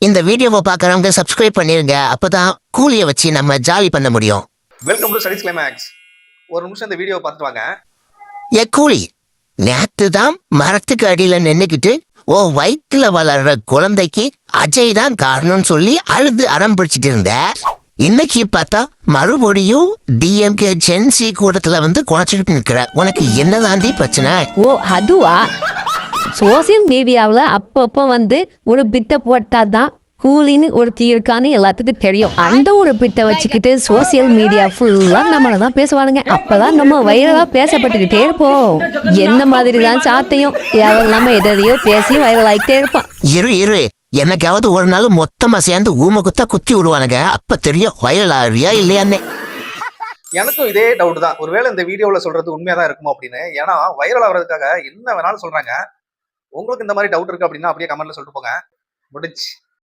இந்த வீடியோவை பார்க்குறவங்க சப்ஸ்கிரைப் பண்ணிருங்க. அப்பதான் கூலியை வச்சு நம்ம ஜாலி பண்ண முடியும். Welcome to studies climax. ஒரு நிமிஷம் இந்த வீடியோவை பார்த்துட்டு வாங்க. கூலி நேத்து தான் மரத்துக்கு அடியில நின்னுக்கிட்டு வயிற்றுல வளர்ற குழந்தைக்கு அஜய் தான் காரணம்னு சொல்லி அழுது அடம் பிடிச்சிட்டு இருந்த. இன்னைக்கு பார்த்தா மறுபடியும் டிஎம்கே ஜென்சி கூட்டத்துல குறைச்சிட்டு நிற்கிற. உனக்கு என்னதாண்டி பிரச்சனை? அதுவா? சோசியல் மீடியாவில் அப்பப்போ ஒரு பிட்டை போட்டாதான் கூலின்னு ஒருத்தி இருக்கான்னு எல்லாத்துக்கும் தெரியும். அந்த ஒரு பிட்டை வச்சுக்கிட்டு சோசியல் மீடியா ஃபுல்லா நம்மளை தான் பேசுவானுங்க. அப்பதான் நம்ம வைரலா பேசப்பட்டுக்கிட்டே இருப்போம். என்ன மாதிரி தான் சாத்தையும் எவெல்லாம எதையோ பேசி வைரல் ஆகிட்டே இருப்பான். இரு எனக்காவது ஒரு நாள் மொத்தமா சேர்ந்து ஊமை குத்தா குத்தி விடுவானுங்க. அப்ப தெரியும் வைரல் ஆறியா இல்லையான்னு. எனக்கும் இதே டவுட் தான். ஒருவேளை இந்த வீடியோவில் சொல்றது உண்மையா தான் இருக்குமோ அப்படின்னு. ஏன்னா வைரல் ஆகிறதுக்காக என்ன வேணாலும் சொல்றாங்க. உங்களுக்கு இந்த மாதிரி டவுட் இருக்கு அப்படின்னா அப்படியே கமெண்ட்ல சொல்லிட்டு போங்க. முடிச்சு.